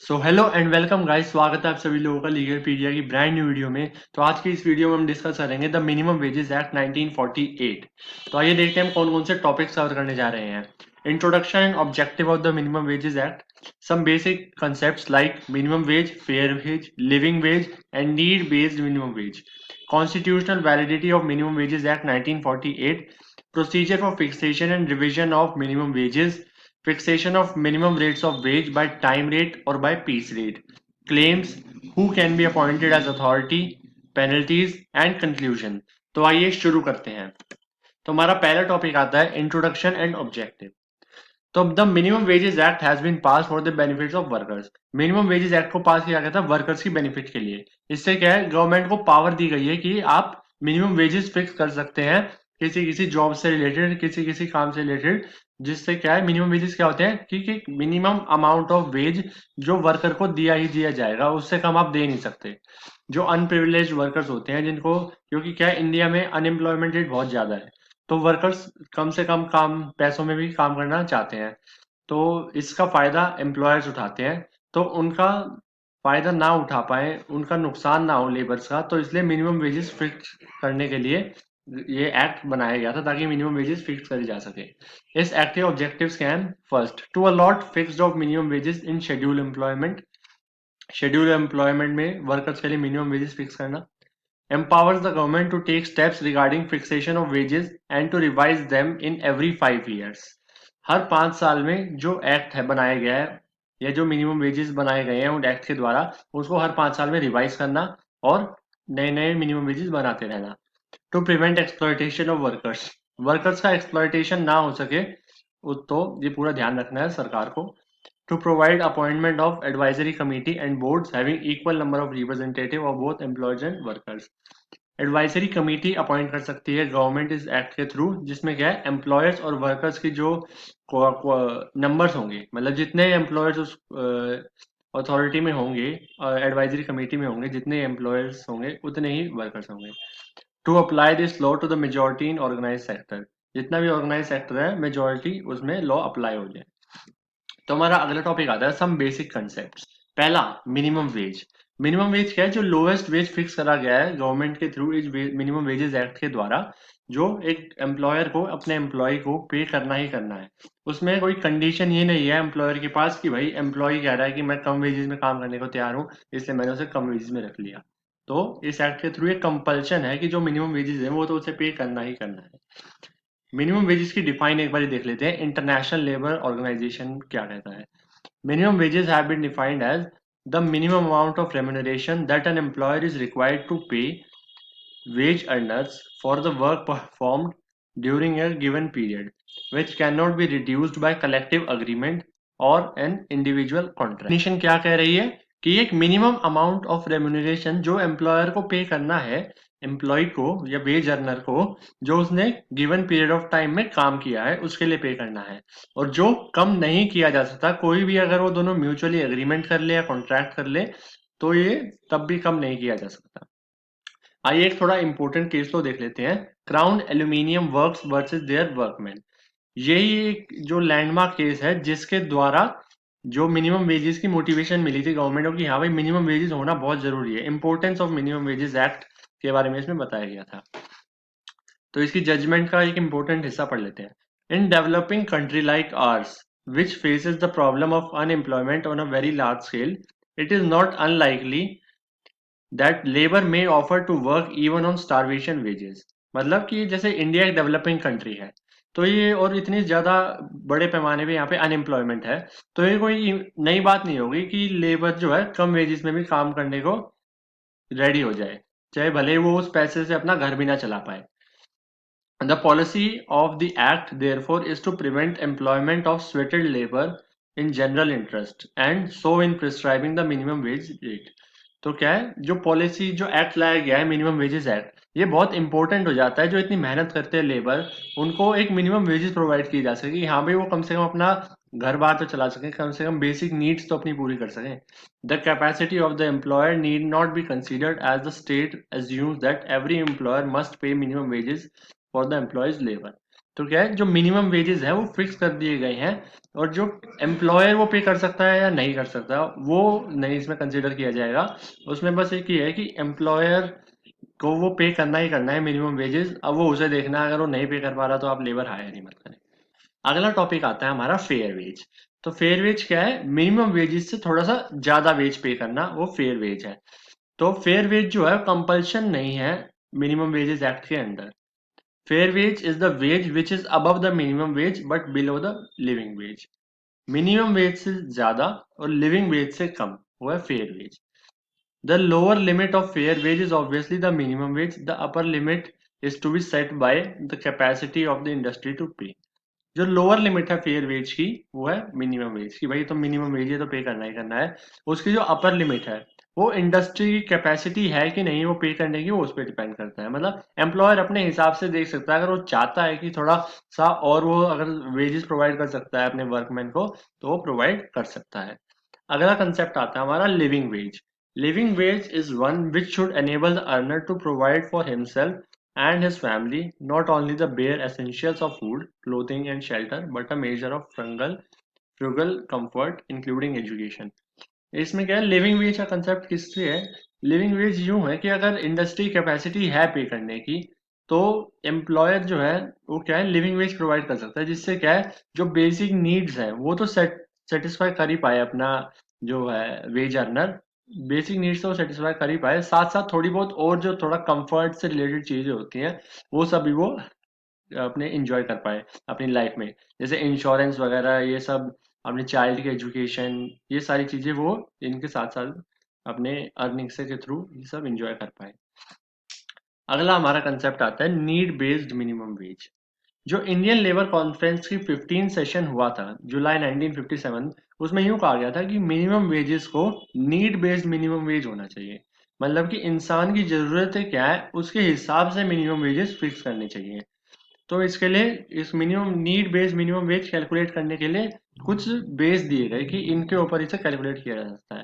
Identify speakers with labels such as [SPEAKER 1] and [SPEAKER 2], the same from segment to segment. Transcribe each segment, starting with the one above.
[SPEAKER 1] So hello and welcome guys, स्वागत है आप सभी लोगों का लीगल पीडिया की ब्रांड न्यू वीडियो में। तो आज की इस वीडियो में हम डिस्कस करेंगे द मिनिमम वेजेस एक्ट 1948। तो आइए देखते हैं हम कौन कौन से टॉपिक्स कवर करने जा रहे हैं। Introduction and objective of the minimum wages act, some basic concepts like minimum wage, fair wage, living wage and need based minimum wage, constitutional validity of minimum wages act 1948, procedure for fixation and revision of minimum wages, fixation of minimum rates of wage by time rate or by piece rate, claims, who can be appointed as authority, penalties and conclusion। तो आइए शुरू करते हैं। तो हमारा पहला topic आता है इंट्रोडक्शन एंड ऑब्जेक्टिव। तो the minimum wages act has been pass for the benefits of workers. Minimum wages act को पास किया गया था वर्कर्स की बेनिफिट के लिए। इससे क्या है, गवर्नमेंट को पावर दी गई है कि आप मिनिमम वेजेस फिक्स कर सकते हैं किसी किसी जॉब से रिलेटेड, किसी किसी काम से रिलेटेड। जिससे क्या है, मिनिमम वेजेस क्या होते हैं कि मिनिमम अमाउंट ऑफ वेज जो वर्कर को दिया ही दिया जाएगा, उससे कम आप दे नहीं सकते। जो अनप्रिविलेज्ड वर्कर्स होते हैं जिनको, क्योंकि क्या है इंडिया में अनएम्प्लॉयमेंट रेट बहुत ज्यादा है, तो वर्कर्स कम से कम काम पैसों में भी काम करना चाहते हैं। तो इसका फायदा एम्प्लॉयर्स उठाते हैं। तो उनका फायदा ना उठा पाए, उनका नुकसान ना हो लेबर्स का, तो इसलिए मिनिमम वेजेस फिक्स करने के लिए ये एक्ट बनाया गया था ताकि मिनिमम वेजेस फिक्स करे जा सके। इस एक्ट के ऑब्जेक्टिव्स क्या हैं? First, to allot fixed of minimum wages in schedule employment. Schedule employment में वर्कर्स के लिए मिनिमम वेजेस फिक्स करना। empowers the government to take steps regarding fixation of wages and to revise them in every 5 years। हर 5 साल में जो act है बनाया गया है या जो मिनिमम वेजेस बनाए गए हैं उन एक्ट के द्वारा, उसको हर 5 साल में रिवाइज करना और नए नए मिनिमम वेजेस बनाते रहना। To prevent exploitation of workers, workers का एक्सप्लॉयटेशन ना हो सके, तो ये पूरा ध्यान रखना है सरकार को। To provide appointment of advisory committee and boards having equal number of representative of both employers and workers। Advisory committee appoint कर सकती है गवर्नमेंट इस एक्ट के थ्रू, जिसमें क्या है, एम्प्लॉयर्स और वर्कर्स की जो नंबर्स होंगे, मतलब जितने एम्प्लॉयर्स उस अथॉरिटी में होंगे, एडवाइजरी कमेटी में होंगे, जितने एम्प्लॉयर्स होंगे उतने ही वर्कर्स होंगे। To apply this law to the majority in organise sector, जितना भी ऑर्गेनाइज सेक्टर है मेजोरिटी उसमें लॉ अप्लाई हो जाए। तो हमारा अगला टॉपिक आता है सम बेसिक कंसेप्ट। पहला, मिनिमम वेज। मिनिमम वेज क्या है? जो लोएस्ट वेज फिक्स करा गया है गवर्नमेंट के थ्रू इस मिनिमम वेजेस एक्ट के द्वारा, जो एक एम्प्लॉयर को अपने एम्प्लॉय को पे करना ही करना है। उसमें कोई कंडीशन ये नहीं है एम्प्लॉयर के पास कि भाई एम्प्लॉय कह रहा है कि मैं कम वेजेस में काम करने को तैयार हूँ, इसलिए मैंने उसे कम वेजेस में रख लिया। तो इस एक्ट के थ्रू एक कंपल्शन है कि जो मिनिमम वेजेस है वो तो उसे पे करना ही करना है। मिनिमम वेजेस की डिफाइन एक बार देख लेते हैं। इंटरनेशनल लेबर ऑर्गेनाइजेशन क्या कहता है? Minimum wages have been defined as the minimum amount of remuneration that an employer is required to pay wage earners for the work performed during a given period, which cannot be reduced by collective agreement or an individual contract। Definition क्या कह रही है कि एक minimum amount of remuneration जो employer को पे करना है, एम्प्लॉय को या वेज अर्नर को, जो उसने गिवन पीरियड ऑफ टाइम में काम किया है उसके लिए पे करना है, और जो कम नहीं किया जा सकता। कोई भी अगर वो दोनों म्यूचुअली एग्रीमेंट कर ले या कॉन्ट्रैक्ट कर ले तो ये तब भी कम नहीं किया जा सकता। आइए एक थोड़ा इंपॉर्टेंट केस तो देख लेते हैं। Crown Aluminium Works versus their workmen. यही एक जो लैंडमार्क केस है जिसके द्वारा जो मिनिमम वेजेस की मोटिवेशन मिली थी गवर्नमेंट को कि हाँ भाई मिनिमम वेजेस होना बहुत जरूरी है। Importance of minimum wages act के बारे में इसमें बताया गया था। तो इसकी जजमेंट का एक इंपॉर्टेंट हिस्सा पढ़ लेते हैं। In developing country like ours which faces the problem of unemployment on a very large scale, it is not unlikely that labor may offer to work even on starvation wages। मतलब कि जैसे India एक developing country है, तो ये और इतनी ज्यादा बड़े पैमाने पे यहाँ पे अनएम्प्लॉयमेंट है, तो ये कोई नई बात नहीं होगी कि लेबर जो है कम वेजेस में भी काम करने को रेडी हो जाए, चाहे भले वो उस पैसे से अपना घर भी ना चला पाए। The policy of the act, therefore, is to prevent employment of sweated labor in general interest and so in prescribing the minimum wage rate। तो क्या है, जो पॉलिसी जो एक्ट लाया गया है मिनिमम वेजेस एक्ट, ये बहुत इंपॉर्टेंट हो जाता है। जो इतनी मेहनत करते हैं लेबर, उनको एक मिनिमम वेजेस प्रोवाइड की जा सके, हाँ भाई वो कम से कम अपना घर बार तो चला सकें, कम से कम बेसिक नीड्स तो अपनी पूरी कर सकें। The capacity of the employer need not be considered as the state assumes that every employer must pay minimum wages for the employees labour. तो क्या है, जो मिनिमम वेजेस है वो फिक्स कर दिए गए हैं और जो एम्प्लॉयर वो पे कर सकता है या नहीं कर सकता वो नहीं इसमें कंसिडर किया जाएगा। उसमें बस एक ही है कि एम्प्लॉयर को वो पे करना ही करना है मिनिमम वेजेस। अब वो उसे देखना है, अगर वो नहीं पे कर पा रहा तो आप लेबर हायर ही मत करें। अगला टॉपिक आता है हमारा फेयर वेज। तो फेयर वेज क्या है? मिनिमम वेजेस से थोड़ा सा ज्यादा वेज पे करना, वो फेयर वेज है। तो फेयर वेज जो है कंपल्शन नहीं है मिनिमम वेजेस एक्ट के अंदर। Fair wage is the wage which is above the minimum wage but below the living wage. Minimum wage से ज्यादा और लिविंग वेज से कम, वो है fair wage. The lower limit of fair wage is obviously the minimum wage. The upper limit is to be set by the capacity of the industry to pay. जो lower limit है fair wage की वो है minimum wage की, भाई तो minimum wage है तो पे करना ही करना है। उसकी जो अपर लिमिट है वो इंडस्ट्री की कैपेसिटी है कि नहीं वो पे करने की, वो उस पर डिपेंड करता है। मतलब एम्प्लॉयर अपने हिसाब से देख सकता है, अगर वो चाहता है कि थोड़ा सा और वो अगर वेजेस प्रोवाइड कर सकता है अपने वर्कमैन को तो वो प्रोवाइड कर सकता है। अगला कंसेप्ट आता है हमारा living wage. Living wage is one which should enable the earner to provide for himself and his family not only the bare essentials of food, clothing, and shelter, but a measure of frugal comfort, including education. इसमें क्या है, living veg का concept किससे है? Living veg यूं है कि अगर इंडस्ट्री कैपेसिटी है पे करने की तो एम्प्लॉयर जो है वो क्या है, लिविंग वेज प्रोवाइड कर सकता है, जिससे क्या है जो बेसिक नीड्स है वो तो सेटिस्फाई कर ही पाए अपना जो है वेज अर्नर। बेसिक नीड्स तो सेटिस्फाई कर ही पाए, साथ साथ थोड़ी बहुत और जो थोड़ा कंफर्ट से रिलेटेड चीजें होती हैं वो सभी वो अपने इंजॉय कर पाए अपनी लाइफ में, जैसे इंश्योरेंस वगैरह ये सब, अपने चाइल्ड की एजुकेशन, ये सारी चीजें वो इनके साथ साथ अपने अर्निंग से के थ्रू ये सब इंजॉय कर पाए। अगला हमारा कंसेप्ट आता है नीड बेस्ड मिनिमम वेज। जो इंडियन लेबर कॉन्फ्रेंस की 15 सेशन हुआ था जुलाई 1957, उसमें यूं कहा गया था कि मिनिमम वेजेस को नीड बेस्ड मिनिमम वेज होना चाहिए। मतलब कि इंसान की जरूरतें क्या है उसके हिसाब से मिनिमम वेजेस फिक्स करने चाहिए। तो इसके लिए इस minimum need based minimum veg calculate करने के लिए कुछ बेस दिए गए कि इनके ऊपर इसे कैलकुलेट किया जा सकता है।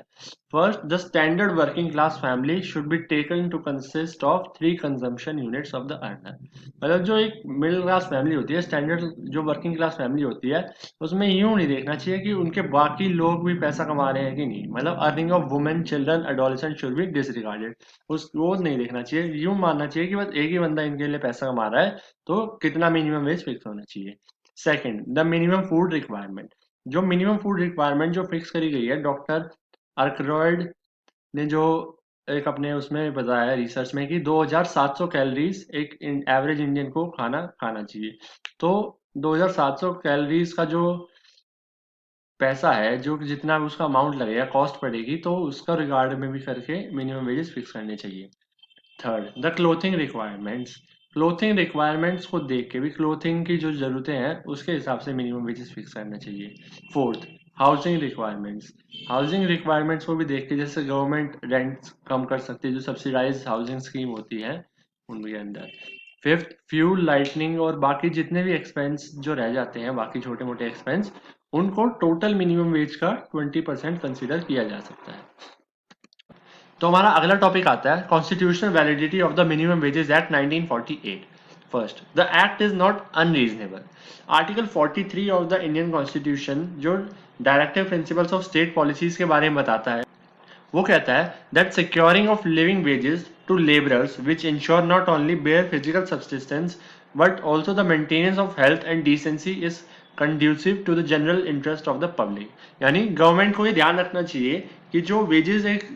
[SPEAKER 1] First, the standard working class family should be taken to consist of 3 consumption units of the earner. मतलब जो एक मिडिल क्लास फैमिली होती है, स्टैंडर्ड जो वर्किंग क्लास फैमिली होती है, उसमें यूं नहीं देखना चाहिए कि उनके बाकी लोग भी पैसा कमा रहे हैं कि नहीं। मतलब earning of women, children, adolescent should be disregarded. उस वो नहीं देखना चाहिए, यूं मानना चाहिए कि बस एक ही बंदा इनके लिए पैसा कमा रहा है तो कितना मिनिमम वेज फिक्स होना चाहिए। Second, the minimum food requirement. जो मिनिमम फूड रिक्वायरमेंट जो फिक्स करी गई है, डॉक्टर आर्करॉयड ने जो एक अपने उसमें बताया रिसर्च में कि 2700 कैलोरीज एक एवरेज इंडियन को खाना खाना चाहिए। तो 2700 कैलोरीज का जो पैसा है, जो जितना भी उसका अमाउंट लगेगा, कॉस्ट पड़ेगी, तो उसका रिगार्ड में भी करके मिनिमम वेजेस फिक्स करने चाहिए। Third, the clothing requirements. Clothing requirements को देख के भी क्लोथिंग की जो जरूरतें हैं उसके हिसाब से मिनिमम वेजेस फिक्स करना चाहिए। Fourth, housing requirements. Housing requirements को भी देख के, जैसे गवर्नमेंट रेंट कम कर सकती है, जो सब्सिडाइज हाउसिंग स्कीम होती है उनके अंदर। फिफ्थ, फ्यूल, लाइटनिंग और बाकी जितने भी एक्सपेंस जो रह जाते हैं, बाकी छोटे मोटे एक्सपेंस, उनको टोटल मिनिमम वेज का 20% कंसिडर किया जा सकता है। तो हमारा अगला टॉपिक आता है constitutional validity of the minimum wages act 1948। First, the act is not unreasonable. Article 43 of the Indian constitution जो directive principles of state policies के बारे में बताता है, वो कहता है that securing of living wages to labourers which ensure not only bare physical subsistence but also the maintenance of health and decency is conducive to the general interest of the public. यानी government को ये ध्यान रखना चाहिए कि जो wages एक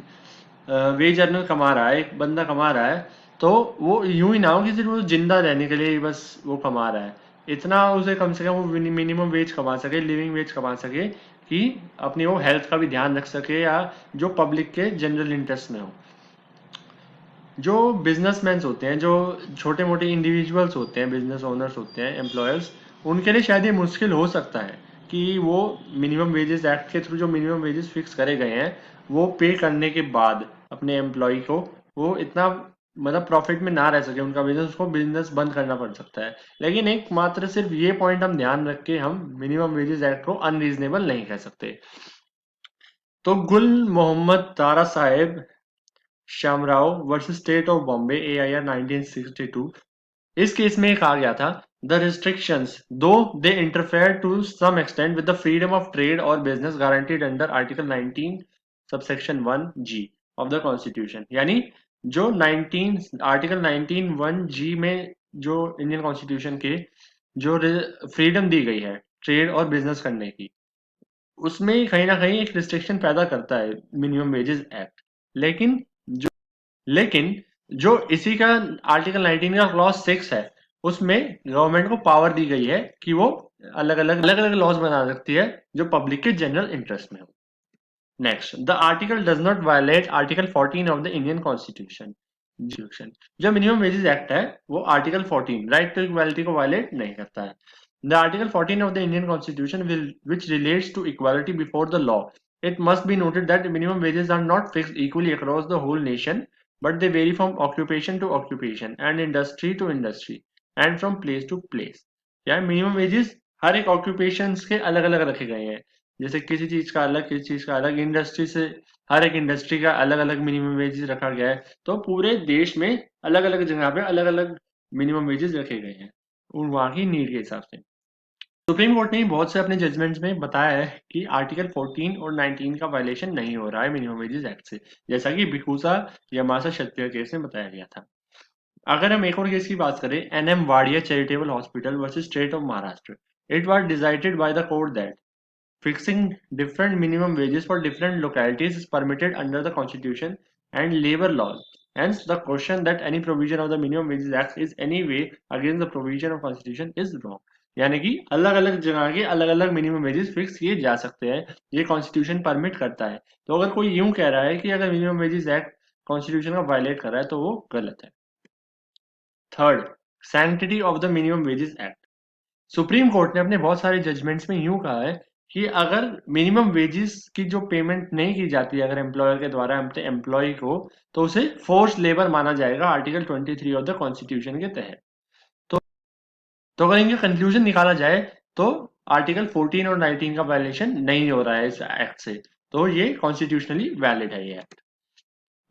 [SPEAKER 1] veg earner कमा रहा है, एक बंदा कमा रहा है, तो वो यूं ही ना हो कि सिर्फ वो जिंदा रहने के लिए बस वो कमा रहा है। इतना उसे कम से कम वो मिनिमम वेज कमा सके, लिविंग वेज कमा सके कि अपनी वो हेल्थ का भी ध्यान रख सके या जो पब्लिक के जनरल इंटरेस्ट में हो। जो बिजनेसमैन होते हैं, जो छोटे मोटे इंडिविजुअल्स होते हैं, बिजनेस ओनर्स होते हैं, एम्प्लॉयर्स, उनके लिए शायद ये मुश्किल हो सकता है कि वो मिनिमम वेजेस एक्ट के थ्रू जो मिनिमम वेजेस फिक्स करे गए हैं वो पे करने के बाद अपने एम्प्लॉय को वो इतना मतलब प्रॉफिट में ना रह सके उनका बिजनेस, उसको बिजनेस बंद करना पड़ सकता है। लेकिन एक मात्र सिर्फ ये पॉइंट हम ध्यान रख के हम मिनिमम वेजेस एक्ट को अनरीजनेबल नहीं कह सकते। तो Gul Mohammad Tara Saheb Shyamrao versus state of Bombay AIR 1962, इस केस में कहा गया था The restrictions, though they interfere to some extent with the freedom of trade or business guaranteed under Article 19 subsection 1G of the Constitution। यानी जो 19 आर्टिकल 19 1G में जो इंडियन कॉन्स्टिट्यूशन के जो फ्रीडम दी गई है ट्रेड और बिजनेस करने की, उसमें कहीं ना कहीं एक रिस्ट्रिक्शन पैदा करता है मिनिमम वेजेस एक्ट। लेकिन लेकिन जो इसी का आर्टिकल 19 का क्लॉज 6 है, उसमें गवर्नमेंट को पावर दी गई है कि वो अलग अलग लॉज बना सकती है जो पब्लिक के जनरल इंटरेस्ट में हो। Next, the article does not violate article 14 of the Indian constitution. जो मिनिमम वेजेस एक्ट है वो आर्टिकल 14 राइट टू इक्वालिटी को वायलेट नहीं करता है। The article 14 of the Indian Constitution which relates to equality before the law. It must be noted that minimum wages are not fixed equally across the whole nation, but they vary from occupation to occupation and industry to industry and from place to place। यार minimum wages हर एक occupations के अलग अलग रखे गए हैं, जैसे किसी चीज का अलग, किसी चीज का अलग, इंडस्ट्री से हर एक इंडस्ट्री का अलग अलग मिनिमम वेजेस रखा गया है। तो पूरे देश में अलग अलग जगह पे अलग अलग मिनिमम वेजेस रखे गए हैं उन वहां की नीड के हिसाब से। सुप्रीम कोर्ट ने बहुत से अपने जजमेंट्स में बताया है कि आर्टिकल 14 और 19 का वायलेशन नहीं हो रहा है मिनिमम वेजेस एक्ट से, जैसा कि भिकुसा यामासा क्षत्रिय केस में बताया गया था। अगर हम एक और केस की बात करें, N M Wadia charitable hospital versus state of Maharashtra, it was decided by the court that fixing different minimum wages for different localities is permitted under the constitution and labor laws। Hence, the question that any provision of the Minimum Wages Act is any way against the provision of constitution is wrong। यानी कि अलग अलग जगह के अलग अलग minimum wages fix किए जा सकते हैं, ये कॉन्स्टिट्यूशन परमिट करता है। तो अगर कोई यूं कह रहा है कि अगर मिनिमम वेजेस एक्ट कॉन्स्टिट्यूशन का वायलेट कर रहा है तो वो गलत है। Third, sanctity of the minimum wages act. Supreme court ने अपने बहुत सारे जजमेंट्स में यूं कहा है कि अगर मिनिमम वेजेस की जो पेमेंट नहीं की जाती है अगर एम्प्लॉयर के द्वारा एम्प्लॉय को, तो उसे फोर्स लेबर माना जाएगा आर्टिकल 23 ऑफ द कॉन्स्टिट्यूशन के तहत। तो अगर इनका कंक्लूजन निकाला जाए तो आर्टिकल 14 और 19 का वायलेशन नहीं हो रहा है इस एक्ट से, तो ये कॉन्स्टिट्यूशनली वैलिड है ये एक्ट।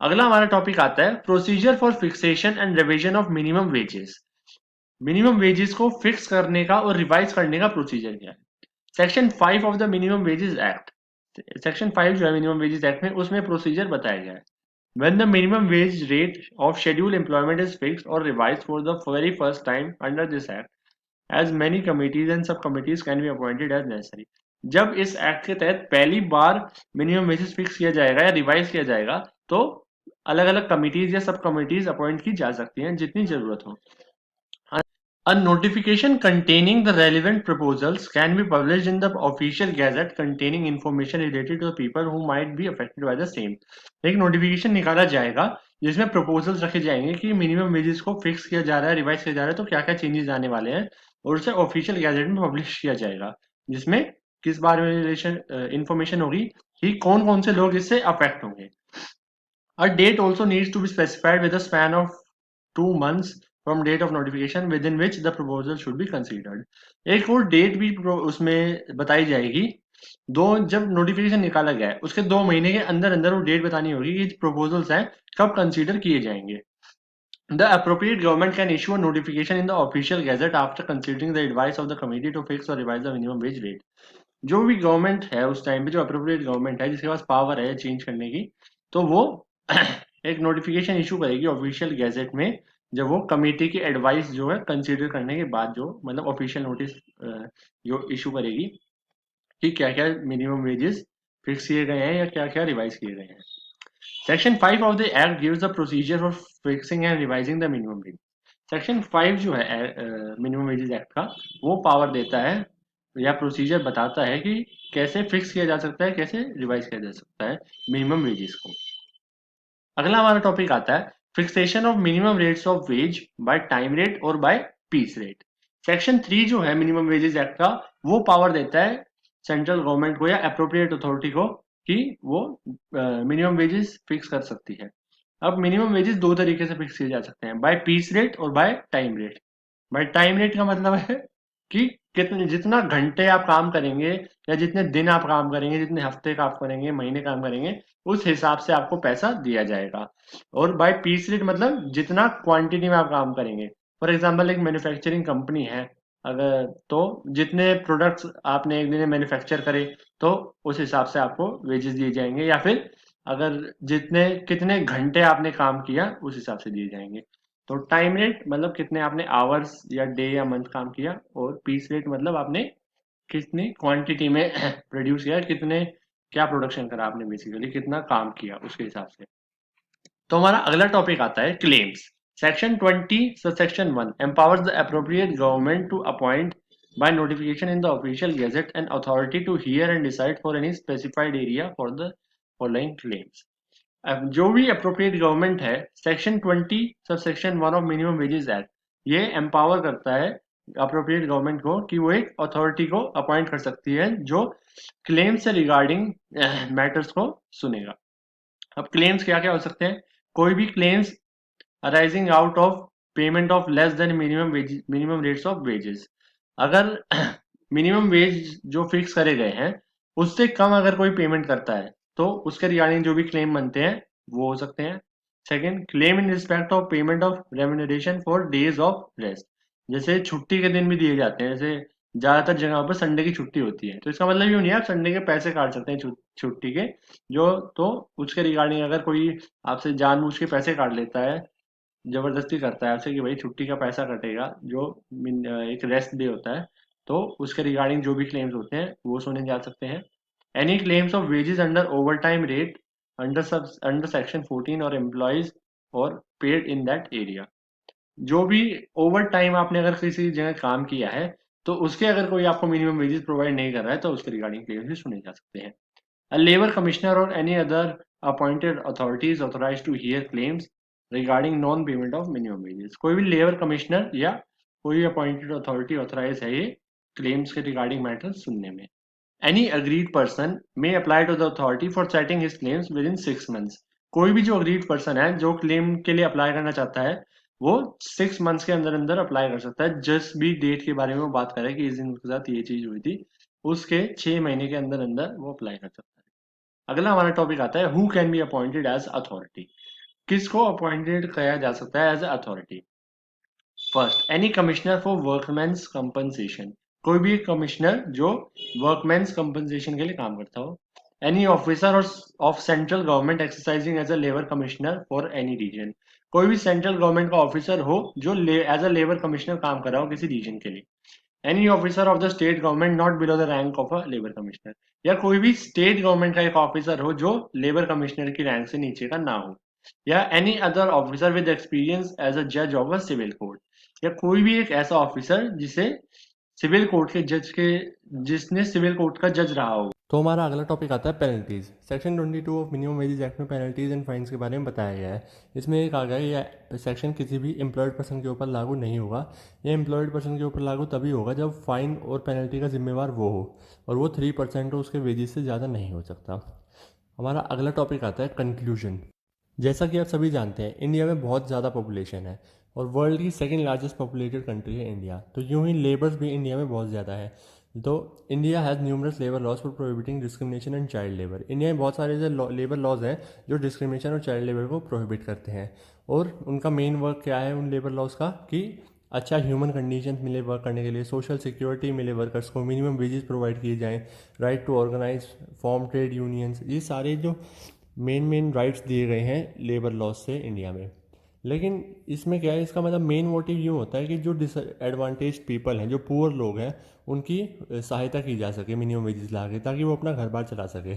[SPEAKER 1] अगला हमारा टॉपिक आता है procedure for fixation and revision of minimum wages. Minimum wages को फिक्स करने का और रिवाइज करने का प्रोसीजर क्या है। Section 5 of the minimum wages act, section 5 जो है मिनिमम वेजेस एक्ट में, उसमें प्रोसीजर बताया गया है। When the minimum wage rate of scheduled employment is fixed or revised for the very first time under this act, as many committees and subcommittees can be appointed as necessary। जब इस act के तहत पहली बार minimum wages fix किया जाएगा या revise किया जाएगा तो अलग अलग कमिटीज या सब कमिटीज अपॉइंट की जा सकती हैं जितनी जरूरत हो। A notification containing the relevant proposals can be published in the official gazette containing information related to the people who might be affected by the same। एक नोटिफिकेशन निकाला जाएगा जिसमें प्रपोजल्स रखे जाएंगे कि मिनिमम वेजेस को फिक्स किया जा रहा है, रिवाइज किया जा रहा है, तो क्या क्या चेंजेस आने वाले हैं, और उसे ऑफिशियल गैजेट में पब्लिश किया जाएगा जिसमें किस बारे में रिलेशन इंफॉर्मेशन होगी कि कौन कौन से लोग इससे अफेक्ट होंगे। A date also needs to be specified with a span of 2 months from date of notification within which the proposal should be considered। एक और डेट भी उसमें बताई जाएगी, जब नोटिफिकेशन निकाला गया है उसके 2 महीने के अंदर अंदर वो डेट बतानी होगी कि प्रपोजल्स हैं कब कंसीडर किए जाएंगे। The appropriate government can issue a notification in the official gazette after considering the advice of the committee to fix or revise the minimum wage rate। जो भी गवर्नमेंट है उस टाइम पे, जो अप्रोप्रिएट गवर्नमेंट है जिसके पास पावर है change करने की, तो वो एक नोटिफिकेशन इशू करेगी ऑफिशियल गैजेट में जब वो कमेटी की एडवाइस जो है कंसीडर करने के बाद, जो मतलब ऑफिशियल नोटिस जो इशू करेगी कि क्या क्या मिनिमम वेजेस फिक्स किए गए हैं या क्या क्या रिवाइज किए गए हैं। Section 5 of the act gives the procedure for fixing and revising the minimum veg. Section 5 जो है मिनिमम वेजेस एक्ट का, वो पावर देता है या प्रोसीजर बताता है कि कैसे फिक्स किया जा सकता है, कैसे रिवाइज किया जा सकता है मिनिमम वेजेस को। अगला हमारा टॉपिक आता है fixation of minimum rates of ways by time rate और बाय पीस रेट। सेक्शन 3 जो है मिनिमम वेजेस एक्ट का, वो पावर देता है सेंट्रल गवर्नमेंट को या अप्रोप्रिएट अथॉरिटी को कि वो मिनिमम वेजेस फिक्स कर सकती है। अब मिनिमम वेजेस दो तरीके से फिक्स किए जा सकते हैं, बाय पीस रेट और by time rate. By time rate का मतलब है कि कितने जितना घंटे आप काम करेंगे या जितने दिन आप काम करेंगे, जितने हफ्ते काम करेंगे, महीने काम करेंगे, उस हिसाब से आपको पैसा दिया जाएगा। और बाय पीस रेट मतलब जितना क्वांटिटी में आप काम करेंगे। फॉर एग्जांपल एक मैन्युफैक्चरिंग कंपनी है, अगर तो जितने प्रोडक्ट्स आपने एक दिन में मैन्युफैक्चर करे तो उस हिसाब से आपको वेजेस दिए जाएंगे, या फिर अगर जितने कितने घंटे आपने काम किया उस हिसाब से दिए जाएंगे। तो टाइम रेट मतलब कितने आपने आवर्स या डे या मंथ काम किया, और पीस रेट मतलब आपने कितनी क्वांटिटी में प्रोड्यूस किया, कितने क्या प्रोडक्शन करा आपने, बेसिकली कितना काम किया उसके हिसाब से। तो हमारा अगला टॉपिक आता है claims. Section 20 subsection 1 empowers the appropriate government to appoint by notification in the official gazette an authority to hear and decide for any specified area for the following claims। अब जो भी अप्रोप्रिएट गवर्नमेंट है, section 20 subsection 1 of minimum wages act ये empower करता है appropriate government को कि वो एक अथॉरिटी को अपॉइंट कर सकती है जो क्लेम्स से रिगार्डिंग मैटर्स को सुनेगा। अब क्लेम्स क्या क्या हो सकते हैं? कोई भी claims arising out of payment of less than minimum rates of wages. अगर मिनिमम वेज जो फिक्स करे गए हैं उससे कम अगर कोई पेमेंट करता है तो उसके रिगार्डिंग जो भी क्लेम बनते हैं वो हो सकते हैं। Second, claim in respect of payment of remuneration for days of rest. जैसे छुट्टी के दिन भी दिए जाते हैं, जैसे ज्यादातर जगहों पर संडे की छुट्टी होती है, तो इसका मतलब ये नहीं है आप संडे के पैसे काट सकते हैं छुट्टी के जो, तो उसके रिगार्डिंग अगर कोई आपसे जानबूझ के पैसे काट लेता है, जबरदस्ती करता है आपसे कि भाई छुट्टी का पैसा कटेगा जो एक रेस्ट डे होता है, तो उसके रिगार्डिंग जो भी क्लेम्स होते हैं वो सुने जा सकते हैं। Any claims of wages under over time rate under section 14 और एम्प्लॉयज और पेड इन दैट एरिया। जो भी ओवर टाइम आपने अगर किसी जगह काम किया है तो उसके अगर कोई आपको मिनिमम वेजेस प्रोवाइड नहीं कर रहा है तो उसके रिगार्डिंग क्लेम्स भी सुने जा सकते हैं। A labor commissioner or any other appointed authority is authorized to hear claims regarding non-payment of minimum wages। कोई भी लेबर कमिश्नर या कोई अपॉइंटेड अथॉरिटी ऑथराइज है ये क्लेम्स के रिगार्डिंग मैटर सुनने में। Any agreed person may apply to the authority for setting his claims within 6 months। कोई भी जो अग्रीड पर्सन है जो क्लेम के लिए अप्लाई करना चाहता है वो 6 मंथ्स के अंदर अंदर अप्लाई कर सकता है। जिस भी डेट के बारे में वो बात कर रहा है कि इस दिन उसके साथ ये चीज हुई थी, उसके 6 महीने के अंदर अंदर वो अप्लाई कर सकता है। अगला हमारा टॉपिक आता है who can be appointed as authority. किसको अपॉइंटेड किया जा सकता है as authority? First, any commissioner for workmen's compensation. कोई भी कमिश्नर जो वर्कमैन्स कंपनसेशन के लिए काम करता हो। Any officer of central government exercising as a labour commissioner for any reason. कोई भी सेंट्रल गवर्नमेंट का ऑफिसर हो जो एज अ लेबर कमिश्नर काम कर रहा हो किसी रीजन के लिए। Any officer of the state government not below the rank of a labour commissioner. या कोई भी स्टेट गवर्नमेंट का एक ऑफिसर हो जो लेबर कमिश्नर की रैंक से नीचे का ना हो। या any other officer with experience as a जज ऑफ अ सिविल कोर्ट। या कोई भी एक ऐसा ऑफिसर जिसे सिविल कोर्ट के जज के जिसने सिविल कोर्ट का जज रहा हो।
[SPEAKER 2] तो हमारा अगला टॉपिक आता है penalties. Section 22 of minimum wages act में पेनल्टीज़ एंड फाइन्स के बारे में बताया गया है। इसमें एक आ गया यह सेक्शन किसी भी एम्प्लॉयड पर्सन के ऊपर लागू नहीं होगा। यह एम्प्लॉयड पर्सन के ऊपर लागू तभी होगा जब फाइन और पेनल्टी का जिम्मेवार वो हो और वो 3% हो उसके वेजेस से ज़्यादा नहीं हो सकता। हमारा अगला टॉपिक आता है कंक्लूजन। जैसा कि आप सभी जानते हैं इंडिया में बहुत ज़्यादा पॉपुलेशन है और वर्ल्ड की सेकंड लार्जेस्ट पॉपुलेटेड कंट्री है इंडिया। तो यूं ही लेबर्स भी इंडिया में बहुत ज़्यादा है। तो India has numerous labour laws for prohibiting discrimination and child labour. India में बहुत सारे ऐसे लेबर लॉज हैं जो डिस्क्रिमिनेशन और चाइल्ड लेबर को प्रोहिबिट करते हैं। और उनका मेन वर्क क्या है उन लेबर लॉज का कि अच्छा ह्यूमन कंडीशन मिले वर्क करने के लिए, सोशल सिक्योरिटी मिले वर्कर्स को, मिनिमम वेजेस प्रोवाइड किए जाएँ, right to organise form trade unions. ये सारे जो मेन राइट्स दिए गए हैं लेबर लॉज से इंडिया में। लेकिन इसमें क्या है, इसका मतलब मेन मोटिव यूँ होता है कि जो डिसएडवांटेज पीपल हैं, जो पुअर लोग हैं, उनकी सहायता की जा सके मिनिमम वेजेस ला के, ताकि वो अपना घर बार चला सके।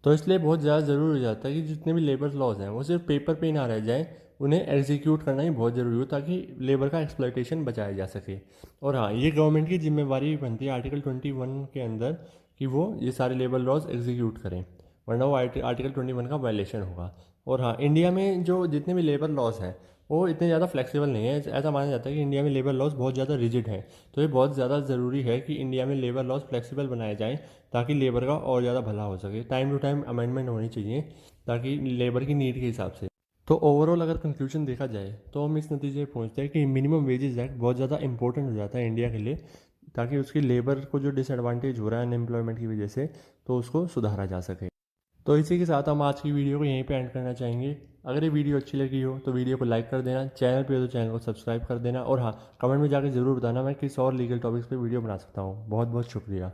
[SPEAKER 2] तो इसलिए बहुत ज़्यादा ज़रूरी हो जाता है कि जितने भी लेबर लॉज हैं वो सिर्फ पेपर पे ही ना रह जाएँ, उन्हें एग्जीक्यूट करना ही बहुत ज़रूरी हो ताकि लेबर का एक्सप्लॉयटेशन बचाया जा सके। और हाँ, ये गवर्नमेंट की जिम्मेवारी भी बनती है आर्टिकल 21 के अंदर कि वो ये सारे लेबर लॉज एग्जीक्यूट करें, वरना वो आर्टिकल 21 का वायलेशन होगा। और हाँ, इंडिया में जो जितने भी लेबर लॉज हैं वो इतने ज़्यादा फ्लेक्सिबल नहीं है। ऐसा माना जाता है कि इंडिया में लेबर लॉज बहुत ज़्यादा रिजिड हैं। तो ये बहुत ज़्यादा ज़रूरी है कि इंडिया में लेबर लॉज फ्लेक्सिबल बनाए जाएँ ताकि लेबर का और ज़्यादा भला हो सके। टाइम टू टाइम अमेंडमेंट होनी चाहिए ताकि लेबर की नीड के हिसाब से। तो ओवरऑल अगर कंक्लूजन देखा जाए तो हम इस नतीजे पे पहुँचते हैं कि मिनिमम वेजेस एक्ट बहुत ज़्यादा इंपॉर्टेंट हो जाता है इंडिया के लिए, ताकि उसकी लेबर को जो डिसएडवांटेज हो रहा है अनएम्प्लॉयमेंट की वजह से तो उसको सुधारा जा सके। तो इसी के साथ हम आज की वीडियो को यहीं पे एंड करना चाहेंगे। अगर ये वीडियो अच्छी लगी हो तो वीडियो को लाइक कर देना, चैनल पे हो तो चैनल को सब्सक्राइब कर देना, और हाँ, कमेंट में जाकर ज़रूर बताना मैं किस और लीगल टॉपिक्स पे वीडियो बना सकता हूँ। बहुत बहुत शुक्रिया।